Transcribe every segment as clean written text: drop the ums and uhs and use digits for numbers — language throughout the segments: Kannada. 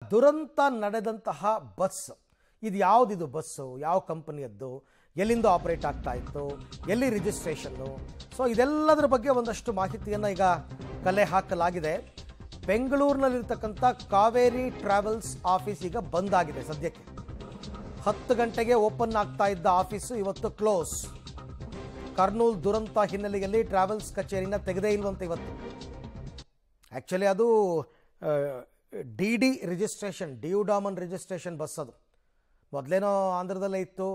ದುರಂತ ನಡೆದಂತಹ ಬಸ್ ಇದು ಯಾವುದಿದು ಬಸ್ಸು ಯಾವ ಕಂಪನಿಯದ್ದು ಎಲ್ಲಿಂದ ಆಪರೇಟ್ ಆಗ್ತಾ ಇತ್ತು ಎಲ್ಲಿ ರಿಜಿಸ್ಟ್ರೇಷನ್ನು ಸೊ ಇದೆಲ್ಲದರ ಬಗ್ಗೆ ಒಂದಷ್ಟು ಮಾಹಿತಿಯನ್ನು ಈಗ ಕಲೆ ಹಾಕಲಾಗಿದೆ. ಬೆಂಗಳೂರಿನಲ್ಲಿರ್ತಕ್ಕಂಥ ಕಾವೇರಿ ಟ್ರಾವೆಲ್ಸ್ ಆಫೀಸ್ ಈಗ ಬಂದ್ ಆಗಿದೆ. ಸದ್ಯಕ್ಕೆ 10 ಗಂಟೆಗೆ ಓಪನ್ ಆಗ್ತಾ ಇದ್ದ ಆಫೀಸು ಇವತ್ತು ಕ್ಲೋಸ್. ಕರ್ನೂಲ್ ದುರಂತ ಹಿನ್ನೆಲೆಯಲ್ಲಿ ಟ್ರಾವೆಲ್ಸ್ ಕಚೇರಿನ ತೆಗೆದೇ ಇಲ್ವಂತೆ ಇವತ್ತು. ಆ್ಯಕ್ಚುಲಿ ಅದು ಡಿ ರಿಜಿಸ್ಟ್ರೇಷನ್ ಡಿಯುಡಾಮನ್ ರಿಜಿಸ್ಟ್ರೇಷನ್ ಬಸ್ ಅದು. ಮೊದಲೇನೋ ಆಂಧ್ರದಲ್ಲೇ ಇತ್ತು,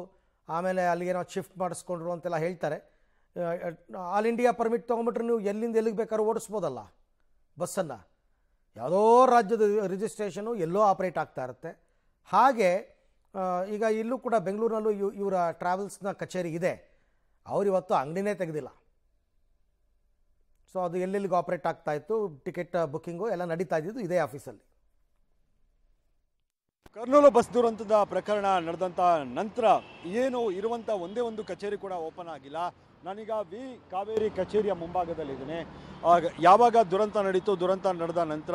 ಆಮೇಲೆ ಅಲ್ಲಿಗೇನೋ ಶಿಫ್ಟ್ ಮಾಡಿಸ್ಕೊಂಡ್ರು ಅಂತೆಲ್ಲ ಹೇಳ್ತಾರೆ. ಆಲ್ ಇಂಡಿಯಾ ಪರ್ಮಿಟ್ ತೊಗೊಂಬಿಟ್ರೆ ನೀವು ಎಲ್ಲಿಂದ ಎಲ್ಲಿಗೆ ಬೇಕಾದ್ರೂ ಓಡಿಸ್ಬೋದಲ್ಲ ಬಸ್ಸನ್ನು. ಯಾವುದೋ ರಾಜ್ಯದ ರಿಜಿಸ್ಟ್ರೇಷನು ಎಲ್ಲೋ ಆಪ್ರೇಟ್ ಆಗ್ತಾ ಇರುತ್ತೆ. ಹಾಗೆ ಈಗ ಇಲ್ಲೂ ಕೂಡ ಬೆಂಗಳೂರಿನಲ್ಲೂ ಇವರ ಟ್ರಾವೆಲ್ಸ್ನ ಕಚೇರಿ ಇದೆ. ಅವ್ರು ಇವತ್ತು ಅಂಗಡಿನೇ ತೆಗೆದಿಲ್ಲ. ಸೊ ಅದು ಎಲ್ಲೆಲ್ಲಿಗೆ ಆಪ್ರೇಟ್ ಆಗ್ತಾ ಇತ್ತು, ಟಿಕೆಟ್ ಬುಕ್ಕಿಂಗು ಎಲ್ಲ ನಡೀತಾ ಇದ್ದಿದ್ದು ಇದೇ ಆಫೀಸಲ್ಲಿ. ಕರ್ನೂಲು ಬಸ್ ದುರಂತದ ಪ್ರಕರಣ ನಡೆದಂಥ ನಂತರ ಏನು ಇರುವಂಥ ಒಂದೇ ಒಂದು ಕಚೇರಿ ಕೂಡ ಓಪನ್ ಆಗಿಲ್ಲ. ನಾನೀಗ ಕಾವೇರಿ ಕಚೇರಿಯ ಮುಂಭಾಗದಲ್ಲಿದ್ದೀನಿ. ಯಾವಾಗ ದುರಂತ ನಡೀತು, ದುರಂತ ನಡೆದ ನಂತರ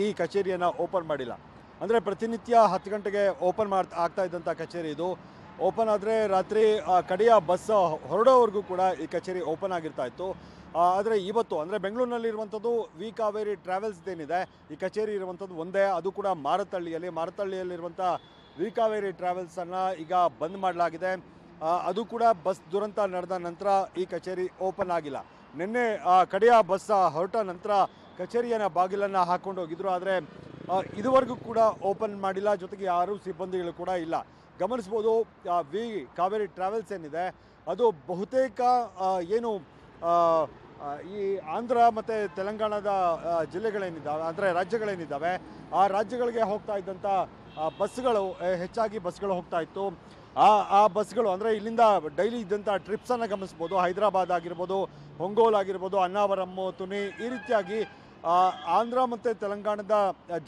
ಈ ಕಚೇರಿಯನ್ನು ಓಪನ್ ಮಾಡಿಲ್ಲ. ಅಂದರೆ ಪ್ರತಿನಿತ್ಯ 10 ಗಂಟೆಗೆ ಓಪನ್ ಆಗ್ತಾ ಇದ್ದಂಥ ಕಚೇರಿ ಇದು. ಓಪನ್ ಆದರೆ ರಾತ್ರಿ ಕಡೆಯ ಬಸ್ ಹೊರಡೋವರೆಗೂ ಕೂಡ ಈ ಕಚೇರಿ ಓಪನ್ ಆಗಿರ್ತಾ ಇತ್ತು. ಆದರೆ ಇವತ್ತು ಅಂದರೆ ಬೆಂಗಳೂರಿನಲ್ಲಿರುವಂಥದ್ದು ಕಾವೇರಿ ಟ್ರಾವೆಲ್ಸ್ದೇನಿದೆ, ಈ ಕಚೇರಿ ಇರುವಂಥದ್ದು ಒಂದೇ, ಅದು ಕೂಡ ಮಾರತಳ್ಳಿಯಲ್ಲಿರುವಂಥ ಕಾವೇರಿ ಟ್ರಾವೆಲ್ಸನ್ನು ಈಗ ಬಂದ್ ಮಾಡಲಾಗಿದೆ. ಅದು ಕೂಡ ಬಸ್ ದುರಂತ ನಡೆದ ನಂತರ ಈ ಕಚೇರಿ ಓಪನ್ ಆಗಿಲ್ಲ. ನಿನ್ನೆ ಕಡೆಯ ಬಸ್ ಹೊರಟ ನಂತರ ಕಚೇರಿಯನ್ನು ಬಾಗಿಲನ್ನು ಹಾಕ್ಕೊಂಡು ಹೋಗಿದ್ರು. ಆದರೆ ಇದುವರೆಗೂ ಕೂಡ ಓಪನ್ ಮಾಡಿಲ್ಲ. ಜೊತೆಗೆ ಯಾರೂ ಸಿಬ್ಬಂದಿಗಳು ಕೂಡ ಇಲ್ಲ. ಗಮನಿಸ್ಬೋದು, ಕಾವೇರಿ ಟ್ರಾವೆಲ್ಸ್ ಏನಿದೆ ಅದು ಬಹುತೇಕ ಏನು ಈ ಆಂಧ್ರ ಮತ್ತು ತೆಲಂಗಾಣದ ಜಿಲ್ಲೆಗಳೇನಿದ್ದಾವೆ, ಅಂದರೆ ರಾಜ್ಯಗಳೇನಿದ್ದಾವೆ, ಆ ರಾಜ್ಯಗಳಿಗೆ ಹೋಗ್ತಾ ಇದ್ದಂಥ ಬಸ್ಗಳು ಹೆಚ್ಚಾಗಿ ಬಸ್ಗಳು ಹೋಗ್ತಾ ಇತ್ತು. ಆ ಬಸ್ಗಳು ಅಂದರೆ ಇಲ್ಲಿಂದ ಡೈಲಿ ಇದ್ದಂಥ ಟ್ರಿಪ್ಸನ್ನು ಗಮನಿಸ್ಬೋದು. ಹೈದರಾಬಾದ್ ಆಗಿರ್ಬೋದು, ಹೊಂಗೋಲ್ ಆಗಿರ್ಬೋದು, ಅನ್ನಾವರಮ್ಮು, ತುನಿ, ಈ ರೀತಿಯಾಗಿ ಆಂಧ್ರ ಮತ್ತು ತೆಲಂಗಾಣದ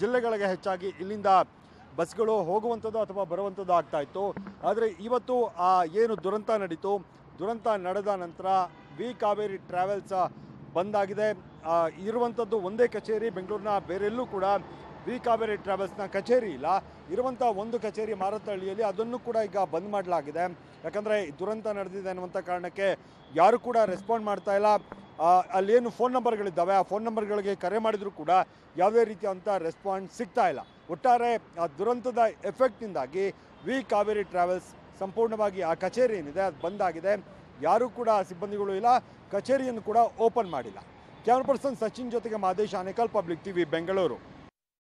ಜಿಲ್ಲೆಗಳಿಗೆ ಹೆಚ್ಚಾಗಿ ಇಲ್ಲಿಂದ ಬಸ್ಗಳು ಹೋಗುವಂಥದ್ದು ಅಥವಾ ಬರುವಂಥದ್ದು ಆಗ್ತಾ ಇತ್ತು. ಆದರೆ ಇವತ್ತು ಏನು ದುರಂತ ನಡೀತು, ದುರಂತ ನಡೆದ ನಂತರ ಕಾವೇರಿ ಟ್ರಾವೆಲ್ಸ್ ಬಂದಾಗಿದೆ. ಇರುವಂಥದ್ದು ಒಂದೇ ಕಚೇರಿ, ಬೆಂಗಳೂರಿನ ಬೇರೆಲ್ಲೂ ಕೂಡ ಕಾವೇರಿ ಟ್ರಾವೆಲ್ಸ್ನ ಕಚೇರಿ ಇಲ್ಲ. ಇರುವಂಥ ಒಂದು ಕಚೇರಿ ಮಾರತಹಳ್ಳಿಯಲ್ಲಿ, ಅದನ್ನು ಕೂಡ ಈಗ ಬಂದ್ ಮಾಡಲಾಗಿದೆ. ಯಾಕಂದರೆ ದುರಂತ ನಡೆದಿದೆ ಅನ್ನುವಂಥ ಕಾರಣಕ್ಕೆ ಯಾರು ಕೂಡ ರೆಸ್ಪಾಂಡ್ ಮಾಡ್ತಾ ಇಲ್ಲ. ಅಲ್ಲೇನು ಫೋನ್ ನಂಬರ್ಗಳಿದ್ದಾವೆ, ಆ ಫೋನ್ ನಂಬರ್ಗಳಿಗೆ ಕರೆ ಮಾಡಿದರೂ ಕೂಡ ಯಾವುದೇ ರೀತಿಯಾದಂಥ ರೆಸ್ಪಾನ್ಸ್ ಸಿಗ್ತಾ ಇಲ್ಲ. ಒಟ್ಟಾರೆ ಆ ದುರಂತದ ಎಫೆಕ್ಟಿಂದಾಗಿ ಕಾವೇರಿ ಟ್ರಾವೆಲ್ಸ್ ಸಂಪೂರ್ಣವಾಗಿ ಆ ಕಚೇರಿ ಏನಿದೆ ಅದು ಬಂದಾಗಿದೆ. ಯಾರೂ ಕೂಡ ಸಿಬ್ಬಂದಿಗಳು ಇಲ್ಲ, ಕಚೇರಿಯನ್ನು ಕೂಡ ಓಪನ್ ಮಾಡಿಲ್ಲ. ಕ್ಯಾಮರಾ ಪರ್ಸನ್ ಸಚಿನ್ ಜೊತೆಗೆ ಮಾದೇಶ್ ಆನೇಕಲ್, ಪಬ್ಲಿಕ್ ಟಿವಿ, ಬೆಂಗಳೂರು.